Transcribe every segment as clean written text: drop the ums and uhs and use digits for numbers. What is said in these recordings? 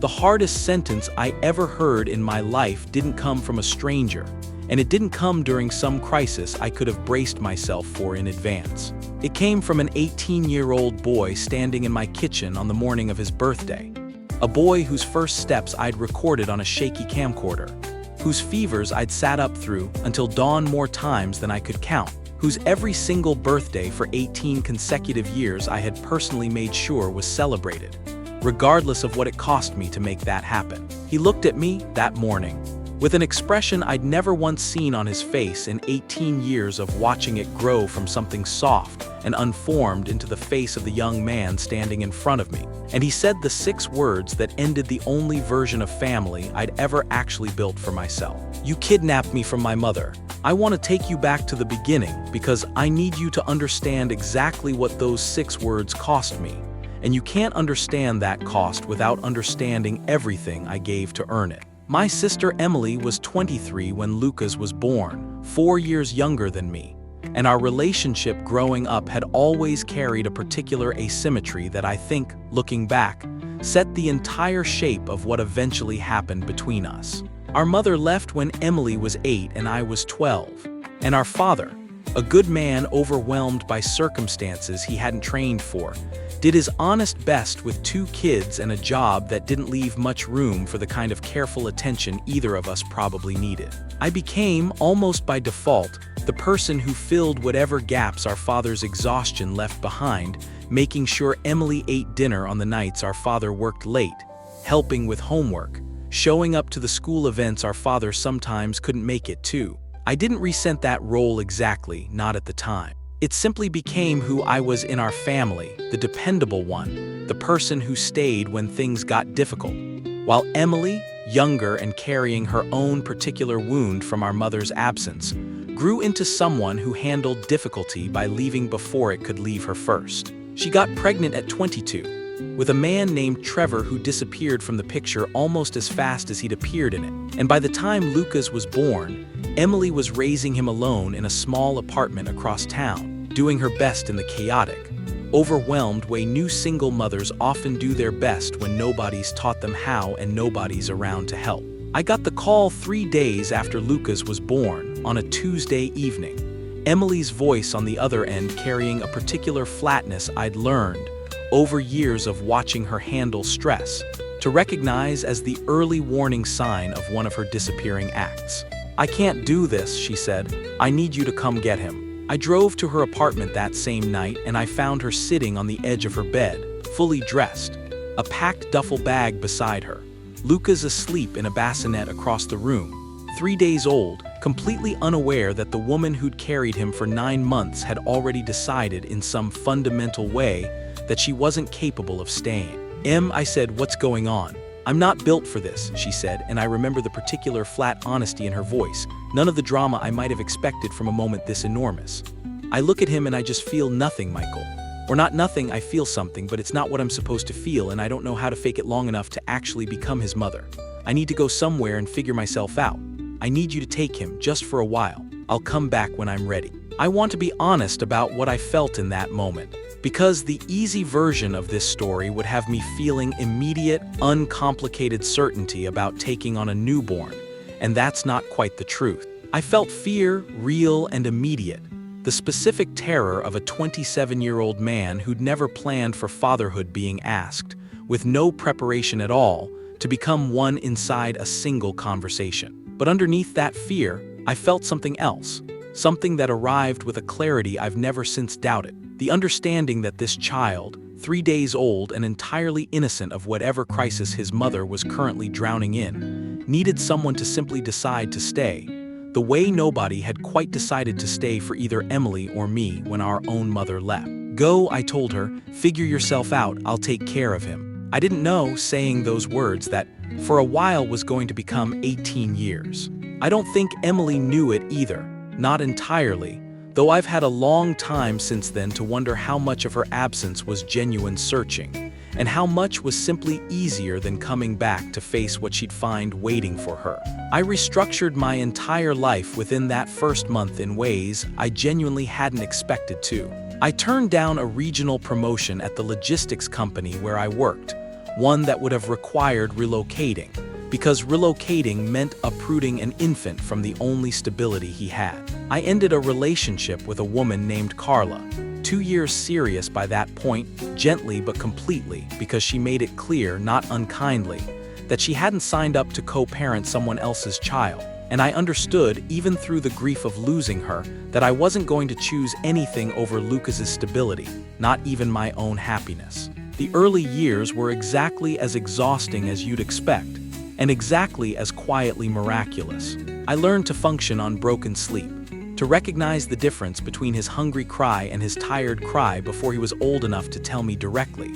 The hardest sentence I ever heard in my life didn't come from a stranger, and it didn't come during some crisis I could have braced myself for in advance. It came from an 18-year-old boy standing in my kitchen on the morning of his birthday. A boy whose first steps I'd recorded on a shaky camcorder, whose fevers I'd sat up through until dawn more times than I could count, whose every single birthday for 18 consecutive years I had personally made sure was celebrated, regardless of what it cost me to make that happen. He looked at me that morning with an expression I'd never once seen on his face in 18 years of watching it grow from something soft and unformed into the face of the young man standing in front of me. And he said the 6 words that ended the only version of family I'd ever actually built for myself. "You kidnapped me from my mother. I want to take you back to the beginning because I need you to understand exactly what those 6 words cost me. And you can't understand that cost without understanding everything I gave to earn it." My sister Emily was 23 when Lucas was born, 4 years younger than me, and our relationship growing up had always carried a particular asymmetry that I think, looking back, set the entire shape of what eventually happened between us. Our mother left when Emily was 8 and I was 12, and our father, a good man overwhelmed by circumstances he hadn't trained for, did his honest best with 2 kids and a job that didn't leave much room for the kind of careful attention either of us probably needed. I became, almost by default, the person who filled whatever gaps our father's exhaustion left behind, making sure Emily ate dinner on the nights our father worked late, helping with homework, showing up to the school events our father sometimes couldn't make it to. I didn't resent that role exactly, not at the time. It simply became who I was in our family, the dependable one, the person who stayed when things got difficult. While Emily, younger and carrying her own particular wound from our mother's absence, grew into someone who handled difficulty by leaving before it could leave her first. She got pregnant at 22, with a man named Trevor who disappeared from the picture almost as fast as he'd appeared in it. And by the time Lucas was born, Emily was raising him alone in a small apartment across town, doing her best in the chaotic, overwhelmed way new single mothers often do their best when nobody's taught them how and nobody's around to help. I got the call 3 days after Lucas was born, on a Tuesday evening, Emily's voice on the other end carrying a particular flatness I'd learned, over years of watching her handle stress, to recognize as the early warning sign of one of her disappearing acts. "I can't do this," she said. "I need you to come get him." I drove to her apartment that same night and I found her sitting on the edge of her bed, fully dressed, a packed duffel bag beside her. Lucas asleep in a bassinet across the room, 3 days old, completely unaware that the woman who'd carried him for 9 months had already decided in some fundamental way that she wasn't capable of staying. I said, "What's going on?" "I'm not built for this," she said, and I remember the particular flat honesty in her voice, none of the drama I might have expected from a moment this enormous. I look at him and I just feel nothing, Michael. Or not nothing, I feel something, but it's not what I'm supposed to feel, and I don't know how to fake it long enough to actually become his mother. I need to go somewhere and figure myself out. I need you to take him, just for a while. I'll come back when I'm ready. I want to be honest about what I felt in that moment, because the easy version of this story would have me feeling immediate, uncomplicated certainty about taking on a newborn, and that's not quite the truth. I felt fear, real and immediate, the specific terror of a 27-year-old man who'd never planned for fatherhood being asked, with no preparation at all, to become one inside a single conversation. But underneath that fear, I felt something else, something that arrived with a clarity I've never since doubted. The understanding that this child, 3 days old and entirely innocent of whatever crisis his mother was currently drowning in, needed someone to simply decide to stay, the way nobody had quite decided to stay for either Emily or me when our own mother left. "Go," I told her, "figure yourself out, I'll take care of him." I didn't know, saying those words that, for a while, was going to become 18 years. I don't think Emily knew it either, not entirely, though I've had a long time since then to wonder how much of her absence was genuine searching, and how much was simply easier than coming back to face what she'd find waiting for her. I restructured my entire life within that first month in ways I genuinely hadn't expected to. I turned down a regional promotion at the logistics company where I worked, one that would have required relocating, because relocating meant uprooting an infant from the only stability he had. I ended a relationship with a woman named Carla, 2 years serious by that point, gently but completely, because she made it clear, not unkindly, that she hadn't signed up to co-parent someone else's child. And I understood, even through the grief of losing her, that I wasn't going to choose anything over Lucas's stability, not even my own happiness. The early years were exactly as exhausting as you'd expect, and exactly as quietly miraculous. I learned to function on broken sleep, to recognize the difference between his hungry cry and his tired cry before he was old enough to tell me directly,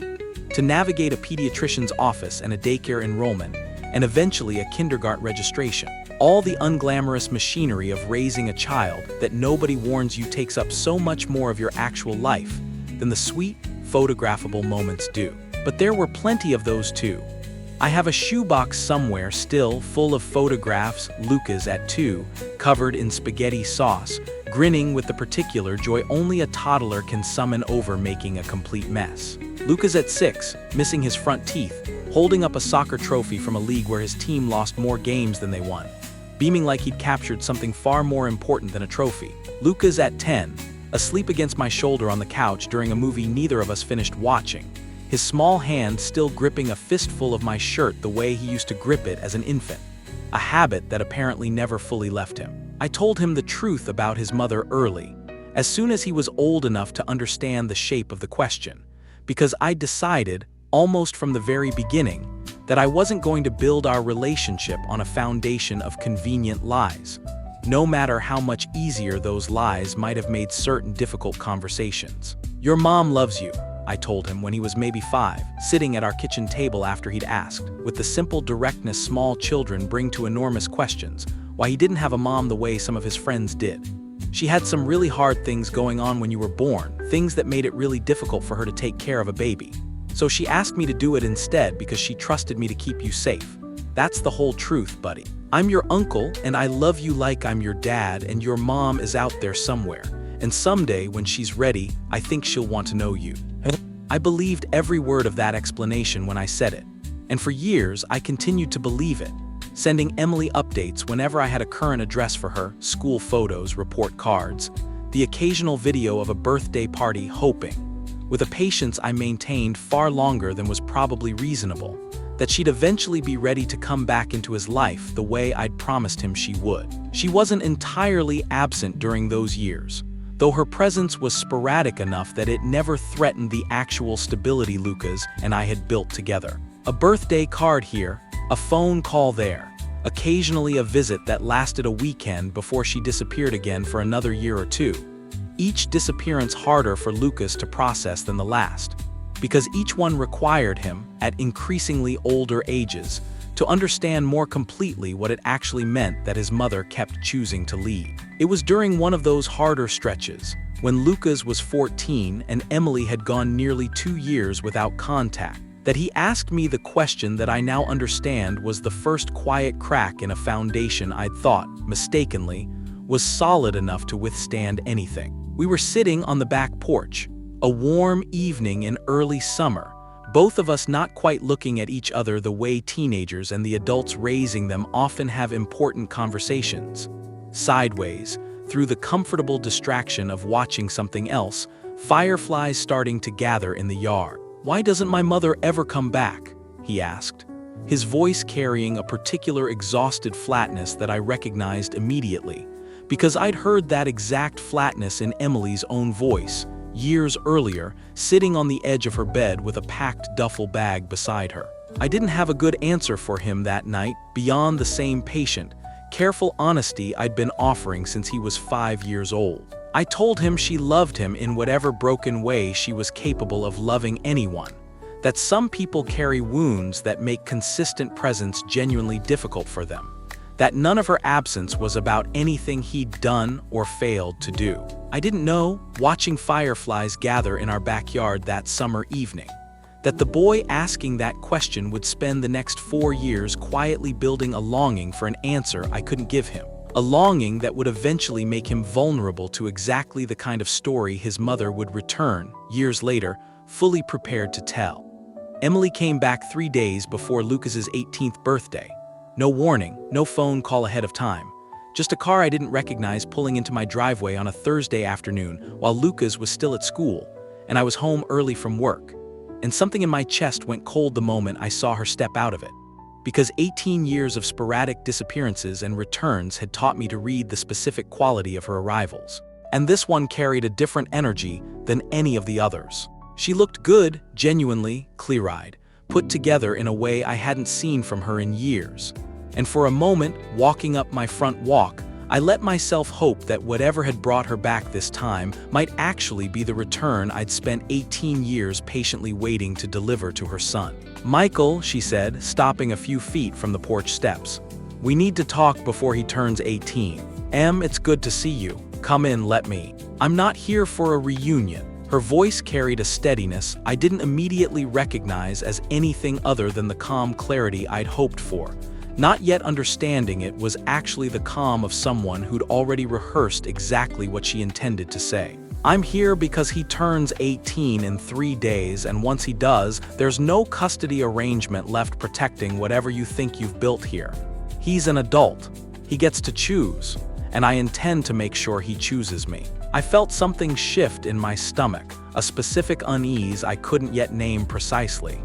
to navigate a pediatrician's office and a daycare enrollment, and eventually a kindergarten registration. All the unglamorous machinery of raising a child that nobody warns you takes up so much more of your actual life than the sweet, photographable moments do. But there were plenty of those too. I have a shoebox somewhere still full of photographs, Lucas at 2, covered in spaghetti sauce, grinning with the particular joy only a toddler can summon over making a complete mess. Lucas at 6, missing his front teeth, holding up a soccer trophy from a league where his team lost more games than they won, beaming like he'd captured something far more important than a trophy. Lucas at 10, asleep against my shoulder on the couch during a movie neither of us finished watching, his small hand still gripping a fistful of my shirt the way he used to grip it as an infant, a habit that apparently never fully left him. I told him the truth about his mother early, as soon as he was old enough to understand the shape of the question, because I decided, almost from the very beginning, that I wasn't going to build our relationship on a foundation of convenient lies, no matter how much easier those lies might have made certain difficult conversations. "Your mom loves you," I told him when he was maybe 5, sitting at our kitchen table after he'd asked, with the simple directness small children bring to enormous questions, why he didn't have a mom the way some of his friends did. "She had some really hard things going on when you were born, things that made it really difficult for her to take care of a baby. So she asked me to do it instead because she trusted me to keep you safe. That's the whole truth, buddy. I'm your uncle and I love you like I'm your dad, and your mom is out there somewhere. And someday when she's ready, I think she'll want to know you." I believed every word of that explanation when I said it. And for years, I continued to believe it, sending Emily updates whenever I had a current address for her, school photos, report cards, the occasional video of a birthday party, hoping, with a patience I maintained far longer than was probably reasonable, that she'd eventually be ready to come back into his life the way I'd promised him she would. She wasn't entirely absent during those years, though her presence was sporadic enough that it never threatened the actual stability Lucas and I had built together. A birthday card here, a phone call there, occasionally a visit that lasted a weekend before she disappeared again for another year or two. Each disappearance harder for Lucas to process than the last, because each one required him, at increasingly older ages, to understand more completely what it actually meant that his mother kept choosing to leave. It was during one of those harder stretches, when Lucas was 14 and Emily had gone nearly 2 years without contact, that he asked me the question that I now understand was the first quiet crack in a foundation I'd thought, mistakenly, was solid enough to withstand anything. We were sitting on the back porch, a warm evening in early summer, both of us not quite looking at each other the way teenagers and the adults raising them often have important conversations. Sideways, through the comfortable distraction of watching something else, fireflies starting to gather in the yard. "Why doesn't my mother ever come back?" he asked, his voice carrying a particular exhausted flatness that I recognized immediately, because I'd heard that exact flatness in Emily's own voice, years earlier, sitting on the edge of her bed with a packed duffel bag beside her. I didn't have a good answer for him that night, beyond the same patient, careful honesty I'd been offering since he was 5 years old. I told him she loved him in whatever broken way she was capable of loving anyone, that some people carry wounds that make consistent presence genuinely difficult for them, that none of her absence was about anything he'd done or failed to do. I didn't know, watching fireflies gather in our backyard that summer evening, that the boy asking that question would spend the next 4 years quietly building a longing for an answer I couldn't give him, a longing that would eventually make him vulnerable to exactly the kind of story his mother would return, years later, fully prepared to tell. Emily came back 3 days before Lucas's 18th birthday. No warning, no phone call ahead of time. Just a car I didn't recognize pulling into my driveway on a Thursday afternoon while Lucas was still at school, and I was home early from work. And something in my chest went cold the moment I saw her step out of it. Because 18 years of sporadic disappearances and returns had taught me to read the specific quality of her arrivals. And this one carried a different energy than any of the others. She looked good, genuinely, clear-eyed, put together in a way I hadn't seen from her in years. And for a moment, walking up my front walk, I let myself hope that whatever had brought her back this time might actually be the return I'd spent 18 years patiently waiting to deliver to her son. "Michael," she said, stopping a few feet from the porch steps. "We need to talk before he turns 18. Em, it's good to see you. Come in, let me. I'm not here for a reunion." Her voice carried a steadiness I didn't immediately recognize as anything other than the calm clarity I'd hoped for. Not yet understanding it was actually the calm of someone who'd already rehearsed exactly what she intended to say. "I'm here because he turns 18 in 3 days, and once he does, there's no custody arrangement left protecting whatever you think you've built here. He's an adult. He gets to choose, and I intend to make sure he chooses me." I felt something shift in my stomach, a specific unease I couldn't yet name precisely.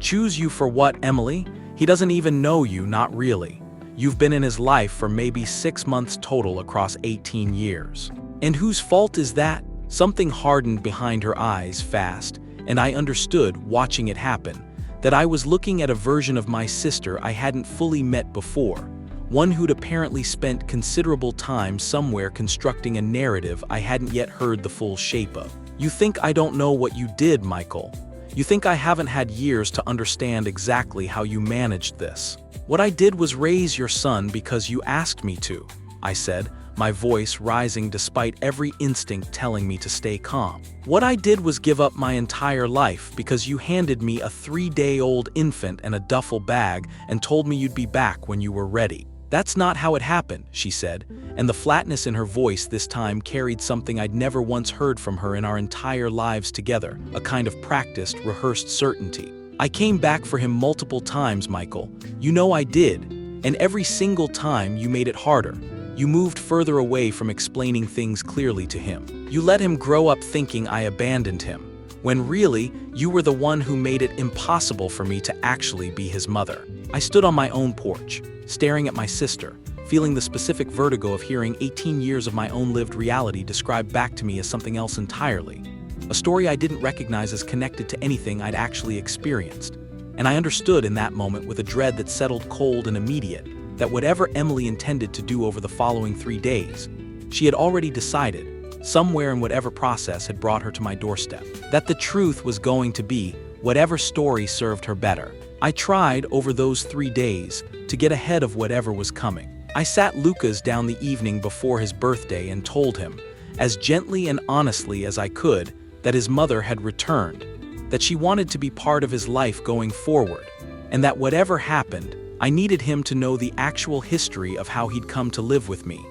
"Choose you for what, Emily? He doesn't even know you, not really. You've been in his life for maybe 6 months total across 18 years. And whose fault is that?" Something hardened behind her eyes fast, and I understood, watching it happen, that I was looking at a version of my sister I hadn't fully met before. One who'd apparently spent considerable time somewhere constructing a narrative I hadn't yet heard the full shape of. "You think I don't know what you did, Michael? You think I haven't had years to understand exactly how you managed this? What I did was raise your son because you asked me to," I said, my voice rising despite every instinct telling me to stay calm. "What I did was give up my entire life because you handed me a 3-day-old infant and a duffel bag and told me you'd be back when you were ready." "That's not how it happened," she said, and the flatness in her voice this time carried something I'd never once heard from her in our entire lives together, a kind of practiced, rehearsed certainty. "I came back for him multiple times, Michael. You know I did. And every single time you made it harder. You moved further away from explaining things clearly to him. You let him grow up thinking I abandoned him, when really, you were the one who made it impossible for me to actually be his mother." I stood on my own porch, staring at my sister, feeling the specific vertigo of hearing 18 years of my own lived reality described back to me as something else entirely. A story I didn't recognize as connected to anything I'd actually experienced. And I understood in that moment with a dread that settled cold and immediate, that whatever Emily intended to do over the following 3 days, she had already decided, somewhere in whatever process had brought her to my doorstep, that the truth was going to be whatever story served her better. I tried, over those 3 days, to get ahead of whatever was coming. I sat Lucas down the evening before his birthday and told him, as gently and honestly as I could, that his mother had returned, that she wanted to be part of his life going forward, and that whatever happened, I needed him to know the actual history of how he'd come to live with me.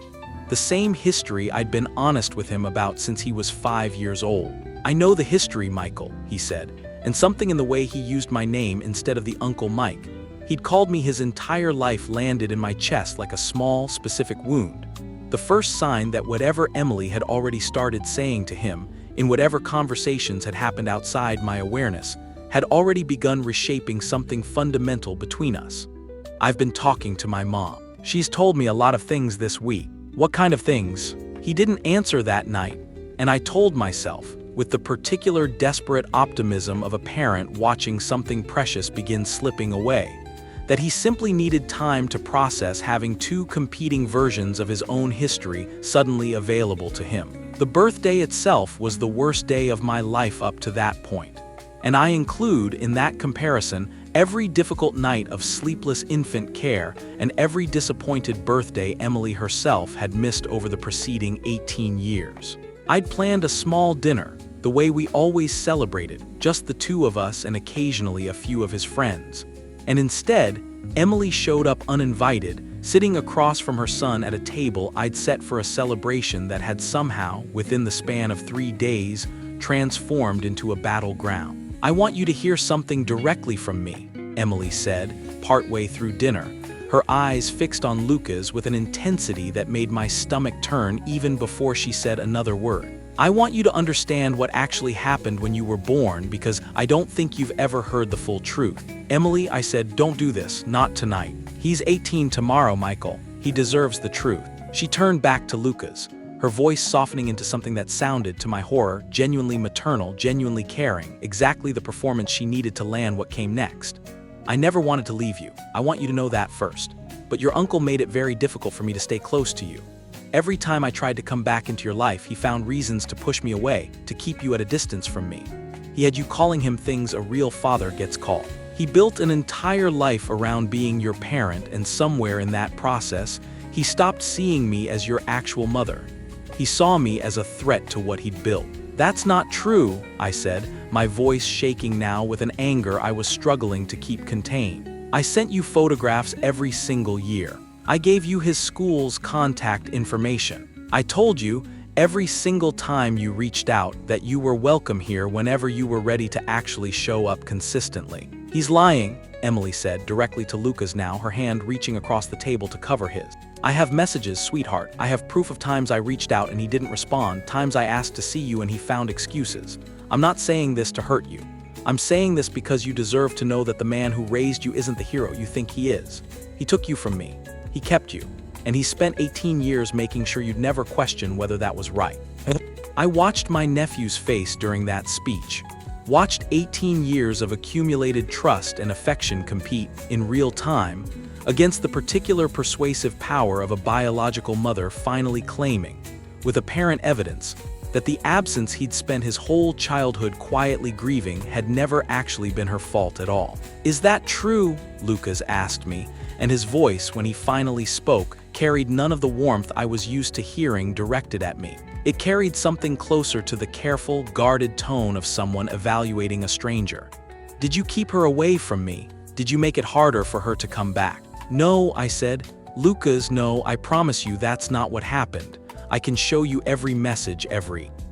The same history I'd been honest with him about since he was 5 years old. "I know the history, Michael," he said, and something in the way he used my name instead of the Uncle Mike. He'd called me his entire life landed in my chest like a small, specific wound. The first sign that whatever Emily had already started saying to him, in whatever conversations had happened outside my awareness, had already begun reshaping something fundamental between us. "I've been talking to my mom. She's told me a lot of things this week." "What kind of things?" He didn't answer that night, and I told myself, with the particular desperate optimism of a parent watching something precious begin slipping away, that he simply needed time to process having 2 competing versions of his own history suddenly available to him. The birthday itself was the worst day of my life up to that point, and I include in that comparison every difficult night of sleepless infant care and every disappointed birthday Emily herself had missed over the preceding 18 years. I'd planned a small dinner, the way we always celebrated, just the 2 of us and occasionally a few of his friends. And instead, Emily showed up uninvited, sitting across from her son at a table I'd set for a celebration that had somehow, within the span of 3 days, transformed into a battleground. I want you to hear something directly from me, Emily said, partway through dinner, her eyes fixed on Lucas with an intensity that made my stomach turn even before she said another word. I want you to understand what actually happened when you were born because I don't think you've ever heard the full truth. Emily, I said, don't do this, not tonight. He's 18 tomorrow, Michael. He deserves the truth. She turned back to Lucas, her voice softening into something that sounded, to my horror, genuinely maternal, genuinely caring, exactly the performance she needed to land what came next. I never wanted to leave you. I want you to know that first. But your uncle made it very difficult for me to stay close to you. Every time I tried to come back into your life, he found reasons to push me away, to keep you at a distance from me. He had you calling him things a real father gets called. He built an entire life around being your parent, and somewhere in that process, he stopped seeing me as your actual mother. He saw me as a threat to what he'd built. That's not true, I said, my voice shaking now with an anger I was struggling to keep contained. I sent you photographs every single year. I gave you his school's contact information. I told you, every single time you reached out, that you were welcome here whenever you were ready to actually show up consistently. He's lying, Emily said, directly to Lucas now, her hand reaching across the table to cover his. I have messages, sweetheart. I have proof of times I reached out and he didn't respond, times I asked to see you and he found excuses. I'm not saying this to hurt you. I'm saying this because you deserve to know that the man who raised you isn't the hero you think he is. He took you from me. He kept you. And he spent 18 years making sure you'd never question whether that was right. I watched my nephew's face during that speech. Watched 18 years of accumulated trust and affection compete, in real time, against the particular persuasive power of a biological mother finally claiming, with apparent evidence, that the absence he'd spent his whole childhood quietly grieving had never actually been her fault at all. Is that true? Lucas asked me, and his voice, when he finally spoke, carried none of the warmth I was used to hearing directed at me. It carried something closer to the careful, guarded tone of someone evaluating a stranger. Did you keep her away from me? Did you make it harder for her to come back? No, I said. Lucas, no, I promise you that's not what happened. I can show you every message,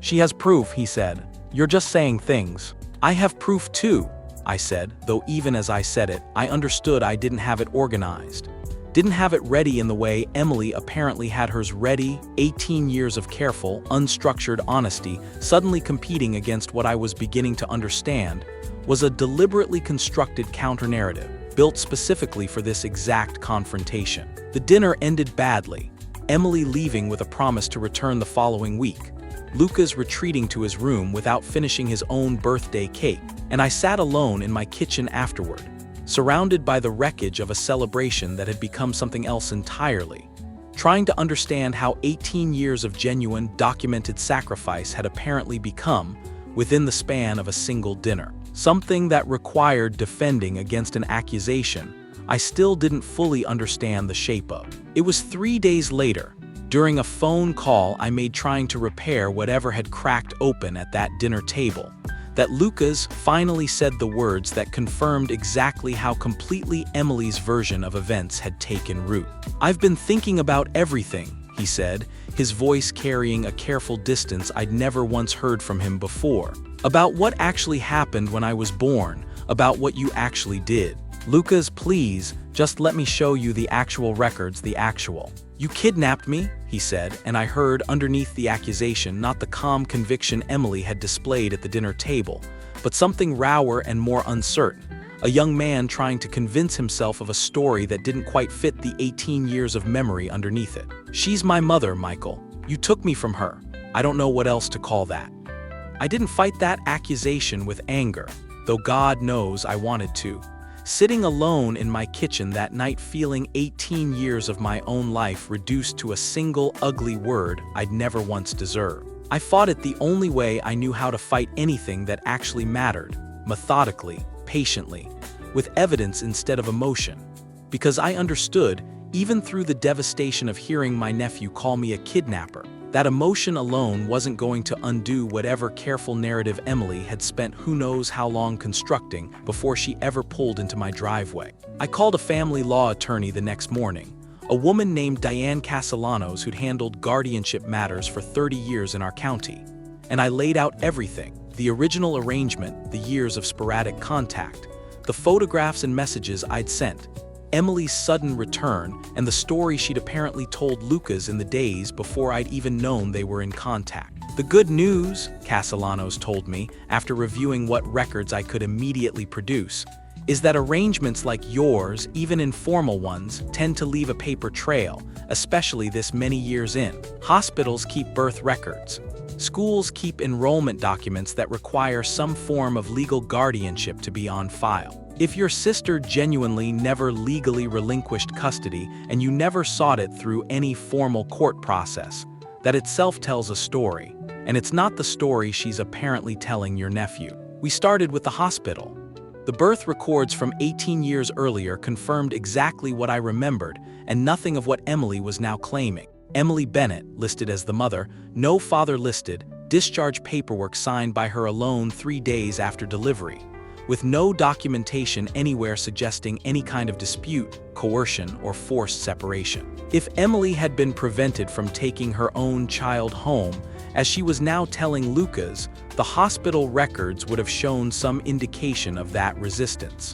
She has proof, he said. You're just saying things. I have proof too, I said, though even as I said it, I understood I didn't have it organized. Didn't have it ready in the way Emily apparently had hers ready, 18 years of careful, unstructured honesty suddenly competing against what I was beginning to understand was a deliberately constructed counter-narrative, built specifically for this exact confrontation. The dinner ended badly, Emily leaving with a promise to return the following week, Lucas retreating to his room without finishing his own birthday cake, and I sat alone in my kitchen afterward, surrounded by the wreckage of a celebration that had become something else entirely, trying to understand how 18 years of genuine, documented sacrifice had apparently become, within the span of a single dinner, something that required defending against an accusation I still didn't fully understand the shape of. It was 3 days later, during a phone call I made trying to repair whatever had cracked open at that dinner table, that Lucas finally said the words that confirmed exactly how completely Emily's version of events had taken root. I've been thinking about everything, he said, his voice carrying a careful distance I'd never once heard from him before. About what actually happened when I was born, about what you actually did. Lucas, please, just let me show you the actual records, You kidnapped me, he said, and I heard underneath the accusation not the calm conviction Emily had displayed at the dinner table, but something rower and more uncertain, a young man trying to convince himself of a story that didn't quite fit the 18 years of memory underneath it. She's my mother, Michael. You took me from her. I don't know what else to call that. I didn't fight that accusation with anger, though God knows I wanted to. Sitting alone in my kitchen that night feeling 18 years of my own life reduced to a single ugly word I'd never once deserved. I fought it the only way I knew how to fight anything that actually mattered, methodically, patiently, with evidence instead of emotion. Because I understood, even through the devastation of hearing my nephew call me a kidnapper, that emotion alone wasn't going to undo whatever careful narrative Emily had spent who knows how long constructing before she ever pulled into my driveway. I called a family law attorney the next morning, a woman named Diane Castellanos who'd handled guardianship matters for 30 years in our county. And I laid out everything, the original arrangement, the years of sporadic contact, the photographs and messages I'd sent, Emily's sudden return, and the story she'd apparently told Lucas in the days before I'd even known they were in contact. The good news, Castellanos told me, after reviewing what records I could immediately produce, is that arrangements like yours, even informal ones, tend to leave a paper trail, especially this many years in. Hospitals keep birth records. Schools keep enrollment documents that require some form of legal guardianship to be on file. If your sister genuinely never legally relinquished custody and you never sought it through any formal court process, that itself tells a story, and it's not the story she's apparently telling your nephew. We started with the hospital. The birth records from 18 years earlier confirmed exactly what I remembered and nothing of what Emily was now claiming. Emily Bennett, listed as the mother, no father listed, discharge paperwork signed by her alone 3 days after delivery, with no documentation anywhere suggesting any kind of dispute, coercion, or forced separation. If Emily had been prevented from taking her own child home, as she was now telling Lucas, the hospital records would have shown some indication of that resistance.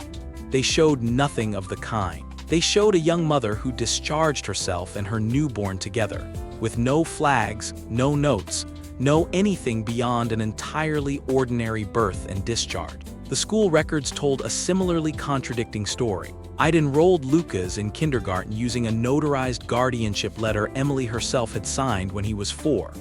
They showed nothing of the kind. They showed a young mother who discharged herself and her newborn together, with no flags, no notes, no anything beyond an entirely ordinary birth and discharge. The school records told a similarly contradicting story. I'd enrolled Lucas in kindergarten using a notarized guardianship letter Emily herself had signed when he was 4.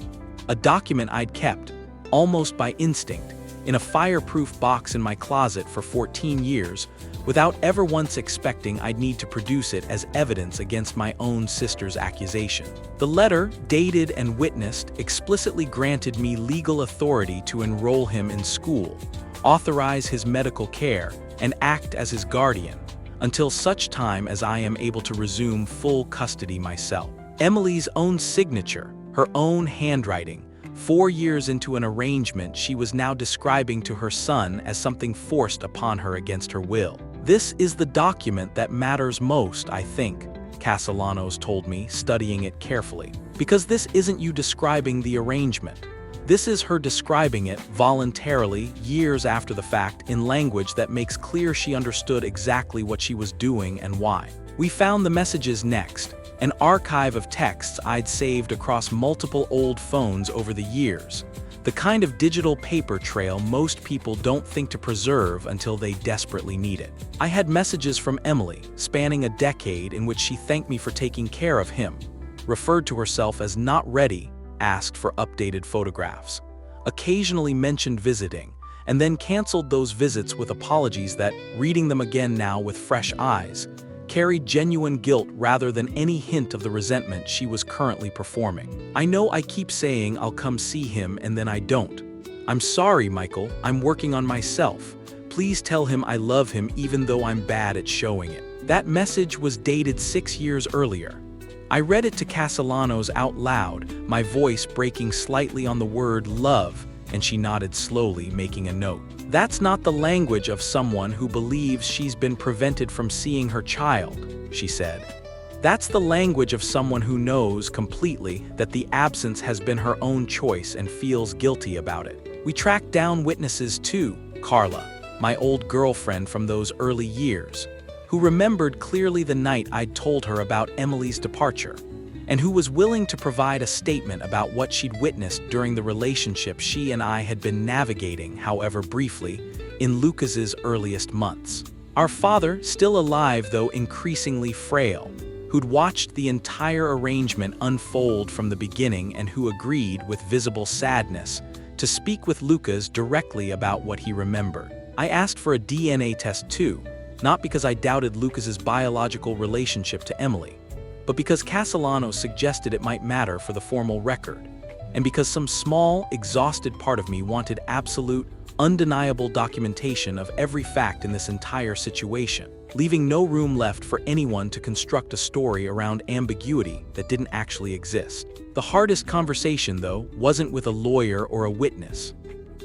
A document I'd kept, almost by instinct, in a fireproof box in my closet for 14 years, without ever once expecting I'd need to produce it as evidence against my own sister's accusation. The letter, dated and witnessed, explicitly granted me legal authority to enroll him in school, authorize his medical care, and act as his guardian, until such time as I am able to resume full custody myself. Emily's own signature, her own handwriting, 4 years into an arrangement she was now describing to her son as something forced upon her against her will. This is the document that matters most, I think, Castellanos told me, studying it carefully. Because this isn't you describing the arrangement. This is her describing it voluntarily, years after the fact, in language that makes clear she understood exactly what she was doing and why. We found the messages next, an archive of texts I'd saved across multiple old phones over the years, the kind of digital paper trail most people don't think to preserve until they desperately need it. I had messages from Emily, spanning a decade, in which she thanked me for taking care of him, referred to herself as not ready, asked for updated photographs, occasionally mentioned visiting, and then canceled those visits with apologies that, reading them again now with fresh eyes, carried genuine guilt rather than any hint of the resentment she was currently performing. I know I keep saying I'll come see him and then I don't. I'm sorry, Michael, I'm working on myself. Please tell him I love him even though I'm bad at showing it. That message was dated 6 years earlier. I read it to Castellanos out loud, my voice breaking slightly on the word love, and she nodded slowly, making a note. That's not the language of someone who believes she's been prevented from seeing her child, she said. That's the language of someone who knows completely that the absence has been her own choice and feels guilty about it. We tracked down witnesses too, Carla, my old girlfriend from those early years, who remembered clearly the night I'd told her about Emily's departure, and who was willing to provide a statement about what she'd witnessed during the relationship she and I had been navigating, however briefly, in Lucas's earliest months. Our father, still alive though increasingly frail, who'd watched the entire arrangement unfold from the beginning and who agreed, with visible sadness, to speak with Lucas directly about what he remembered. I asked for a DNA test too, not because I doubted Lucas's biological relationship to Emily, but because Castellanos suggested it might matter for the formal record, and because some small, exhausted part of me wanted absolute, undeniable documentation of every fact in this entire situation, leaving no room left for anyone to construct a story around ambiguity that didn't actually exist. The hardest conversation, though, wasn't with a lawyer or a witness.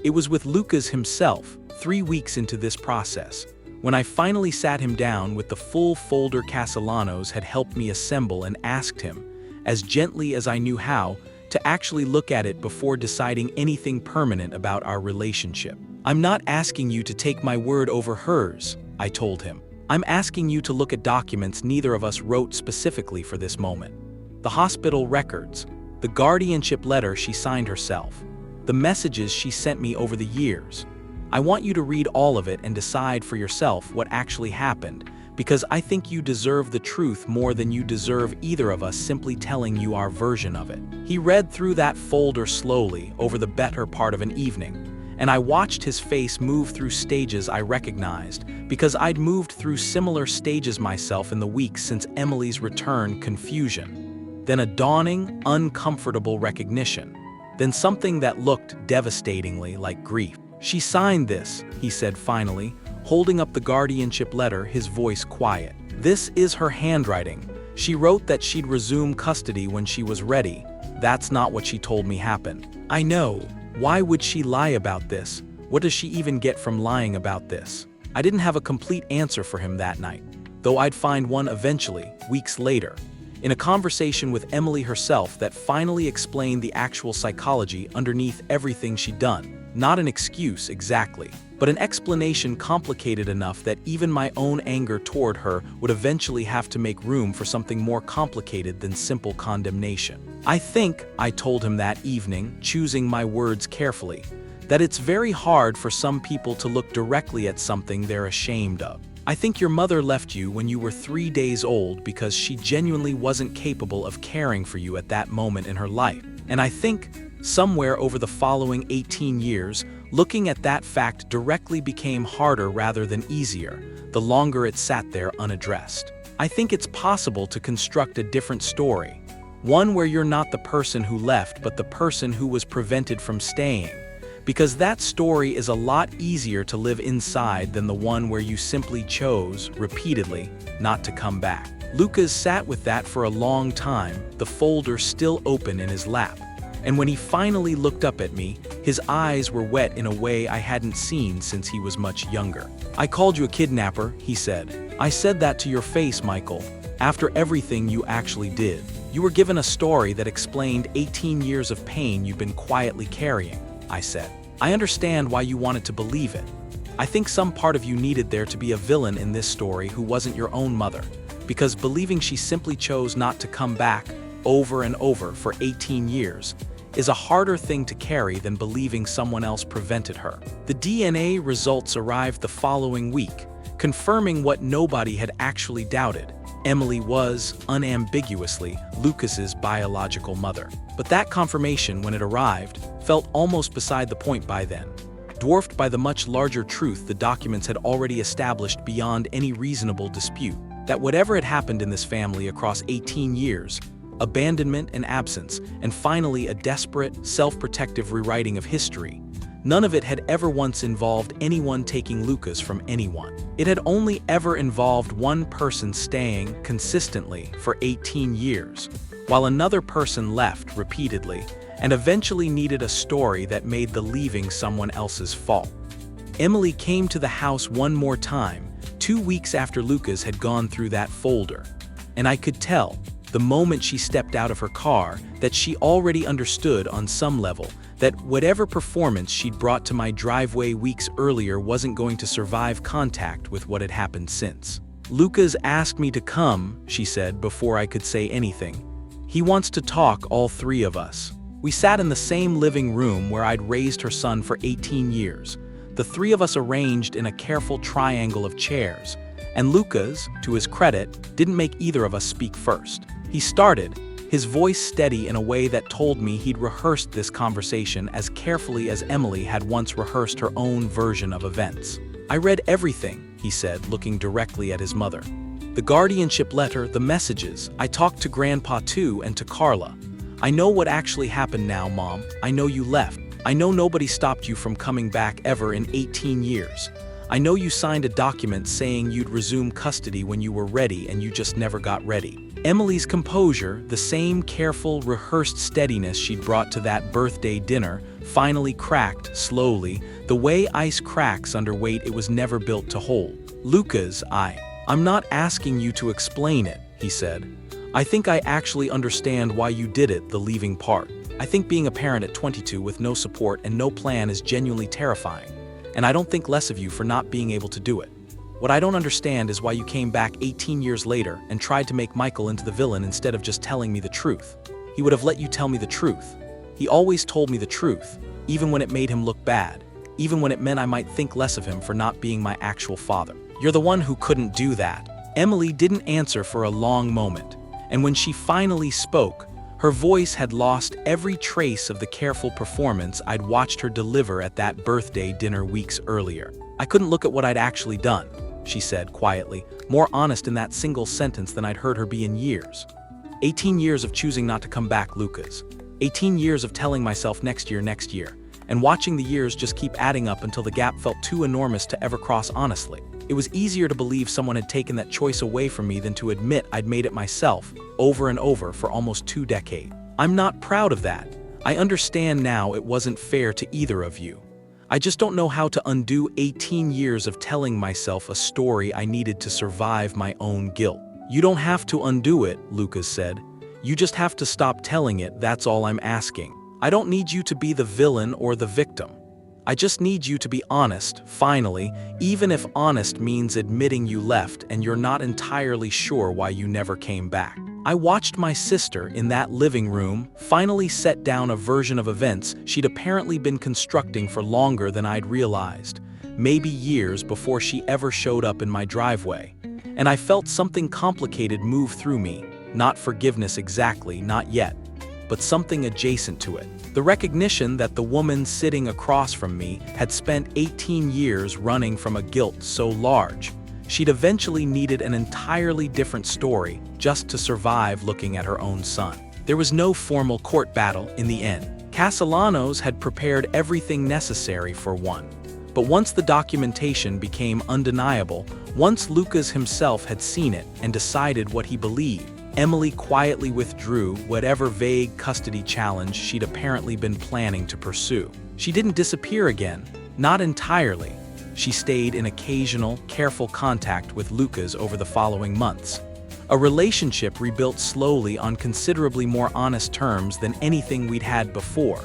It was with Lucas himself, 3 weeks into this process, when I finally sat him down with the full folder Castellanos had helped me assemble and asked him, as gently as I knew how, to actually look at it before deciding anything permanent about our relationship. I'm not asking you to take my word over hers, I told him. I'm asking you to look at documents neither of us wrote specifically for this moment. The hospital records, the guardianship letter she signed herself, the messages she sent me over the years. I want you to read all of it and decide for yourself what actually happened, because I think you deserve the truth more than you deserve either of us simply telling you our version of it. He read through that folder slowly over the better part of an evening, and I watched his face move through stages I recognized because I'd moved through similar stages myself in the weeks since Emily's return. Confusion, then a dawning, uncomfortable recognition, then something that looked devastatingly like grief. She signed this, he said finally, holding up the guardianship letter, his voice quiet. This is her handwriting. She wrote that she'd resume custody when she was ready. That's not what she told me happened. I know. Why would she lie about this? What does she even get from lying about this? I didn't have a complete answer for him that night, though I'd find one eventually, weeks later, in a conversation with Emily herself that finally explained the actual psychology underneath everything she'd done. Not an excuse exactly, but an explanation complicated enough that even my own anger toward her would eventually have to make room for something more complicated than simple condemnation. I think, I told him that evening, choosing my words carefully, that it's very hard for some people to look directly at something they're ashamed of. I think your mother left you when you were 3 days old because she genuinely wasn't capable of caring for you at that moment in her life. And I think, somewhere over the following 18 years, looking at that fact directly became harder rather than easier, the longer it sat there unaddressed. I think it's possible to construct a different story, one where you're not the person who left but the person who was prevented from staying, because that story is a lot easier to live inside than the one where you simply chose, repeatedly, not to come back. Lucas sat with that for a long time, the folder still open in his lap. And when he finally looked up at me, his eyes were wet in a way I hadn't seen since he was much younger. I called you a kidnapper, he said. I said that to your face, Michael, after everything you actually did. You were given a story that explained 18 years of pain you've been quietly carrying, I said. I understand why you wanted to believe it. I think some part of you needed there to be a villain in this story who wasn't your own mother, because believing she simply chose not to come back over and over for 18 years is a harder thing to carry than believing someone else prevented her. The DNA results arrived the following week, confirming what nobody had actually doubted. Emily was, unambiguously, Lucas's biological mother. But that confirmation, when it arrived, felt almost beside the point by then, dwarfed by the much larger truth the documents had already established beyond any reasonable dispute, that whatever had happened in this family across 18 years, abandonment and absence, and finally a desperate, self-protective rewriting of history, none of it had ever once involved anyone taking Lucas from anyone. It had only ever involved one person staying consistently for 18 years, while another person left repeatedly and eventually needed a story that made the leaving someone else's fault. Emily came to the house one more time, 2 weeks after Lucas had gone through that folder, and I could tell, the moment she stepped out of her car, that she already understood on some level that whatever performance she'd brought to my driveway weeks earlier wasn't going to survive contact with what had happened since. Lucas asked me to come, she said before I could say anything. He wants to talk, all three of us. We sat in the same living room where I'd raised her son for 18 years, the three of us arranged in a careful triangle of chairs, and Lucas, to his credit, didn't make either of us speak first. He started, his voice steady in a way that told me he'd rehearsed this conversation as carefully as Emily had once rehearsed her own version of events. I read everything, he said, looking directly at his mother. The guardianship letter, the messages. I talked to Grandpa too and to Carla. I know what actually happened now, Mom. I know you left. I know nobody stopped you from coming back ever in 18 years. I know you signed a document saying you'd resume custody when you were ready and you just never got ready. Emily's composure, the same careful, rehearsed steadiness she'd brought to that birthday dinner, finally cracked, slowly, the way ice cracks under weight it was never built to hold. Lucas, I'm not asking you to explain it, he said. I think I actually understand why you did it, the leaving part. I think being a parent at 22 with no support and no plan is genuinely terrifying, and I don't think less of you for not being able to do it. What I don't understand is why you came back 18 years later and tried to make Michael into the villain instead of just telling me the truth. He would have let you tell me the truth. He always told me the truth, even when it made him look bad, even when it meant I might think less of him for not being my actual father. You're the one who couldn't do that. Emily didn't answer for a long moment, and when she finally spoke, her voice had lost every trace of the careful performance I'd watched her deliver at that birthday dinner weeks earlier. I couldn't look at what I'd actually done, she said quietly, more honest in that single sentence than I'd heard her be in years. 18 years of choosing not to come back, Lucas. 18 years of telling myself next year, and watching the years just keep adding up until the gap felt too enormous to ever cross honestly. It was easier to believe someone had taken that choice away from me than to admit I'd made it myself, over and over for almost 2 decades. I'm not proud of that. I understand now it wasn't fair to either of you. I just don't know how to undo 18 years of telling myself a story I needed to survive my own guilt. You don't have to undo it, Lucas said. You just have to stop telling it, that's all I'm asking. I don't need you to be the villain or the victim. I just need you to be honest, finally, even if honest means admitting you left and you're not entirely sure why you never came back. I watched my sister in that living room finally set down a version of events she'd apparently been constructing for longer than I'd realized, maybe years before she ever showed up in my driveway. And I felt something complicated move through me, not forgiveness exactly, not yet, but something adjacent to it. The recognition that the woman sitting across from me had spent 18 years running from a guilt so large, she'd eventually needed an entirely different story just to survive looking at her own son. There was no formal court battle in the end. Castellanos had prepared everything necessary for one. But once the documentation became undeniable, once Lucas himself had seen it and decided what he believed, Emily quietly withdrew whatever vague custody challenge she'd apparently been planning to pursue. She didn't disappear again, not entirely. She stayed in occasional, careful contact with Lucas over the following months. A relationship rebuilt slowly on considerably more honest terms than anything we'd had before,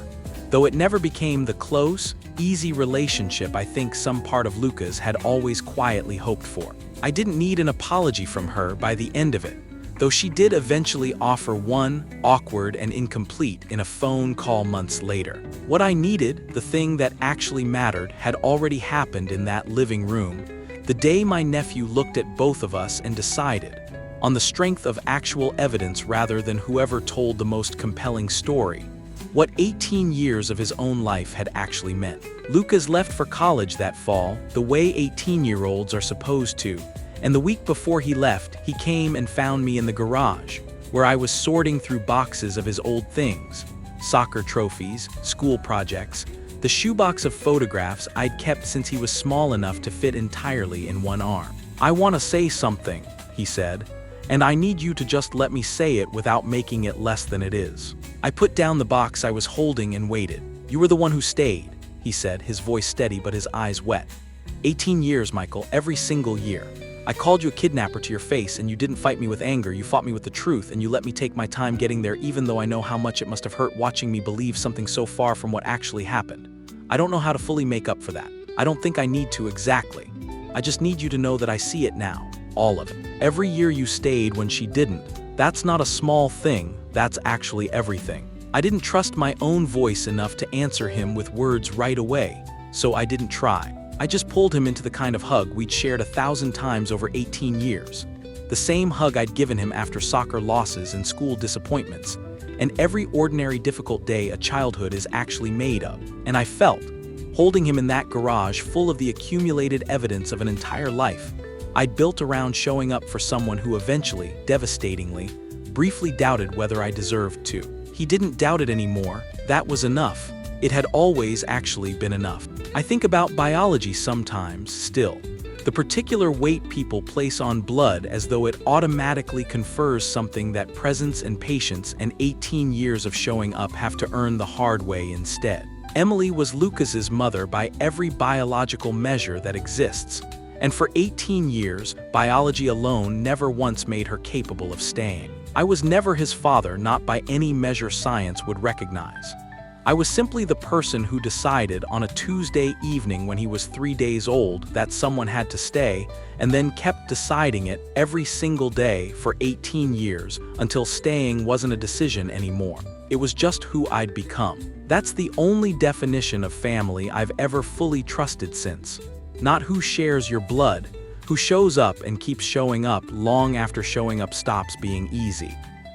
though it never became the close, easy relationship I think some part of Lucas had always quietly hoped for. I didn't need an apology from her by the end of it, though she did eventually offer one, awkward and incomplete, in a phone call months later. What I needed, the thing that actually mattered, had already happened in that living room, the day my nephew looked at both of us and decided, on the strength of actual evidence rather than whoever told the most compelling story, what 18 years of his own life had actually meant. Lucas left for college that fall, the way 18-year-olds are supposed to, and the week before he left, he came and found me in the garage, where I was sorting through boxes of his old things, soccer trophies, school projects, the shoebox of photographs I'd kept since he was small enough to fit entirely in one arm. "I want to say something," he said, "and I need you to just let me say it without making it less than it is." I put down the box I was holding and waited. "You were the one who stayed," he said, his voice steady but his eyes wet. 18 years, Michael, every single year. I called you a kidnapper to your face, and you didn't fight me with anger, you fought me with the truth, and you let me take my time getting there even though I know how much it must have hurt watching me believe something so far from what actually happened. I don't know how to fully make up for that. I don't think I need to exactly. I just need you to know that I see it now, all of it. Every year you stayed when she didn't. That's not a small thing, that's actually everything. I didn't trust my own voice enough to answer him with words right away, so I didn't try. I just pulled him into the kind of hug we'd shared 1,000 times over 18 years. The same hug I'd given him after soccer losses and school disappointments, and every ordinary difficult day a childhood is actually made of. And I felt, holding him in that garage full of the accumulated evidence of an entire life I'd built around showing up for someone who eventually, devastatingly, briefly doubted whether I deserved to. He didn't doubt it anymore, that was enough. It had always actually been enough. I think about biology sometimes, still. The particular weight people place on blood as though it automatically confers something that presence and patience and 18 years of showing up have to earn the hard way instead. Emily was Lucas's mother by every biological measure that exists, And for 18 years, biology alone never once made her capable of staying. I was never his father, not by any measure science would recognize. I was simply the person who decided on a Tuesday evening when he was 3 days old that someone had to stay, and then kept deciding it every single day for 18 years until staying wasn't a decision anymore. It was just who I'd become. That's the only definition of family I've ever fully trusted since. Not who shares your blood, who shows up and keeps showing up long after showing up stops being easy.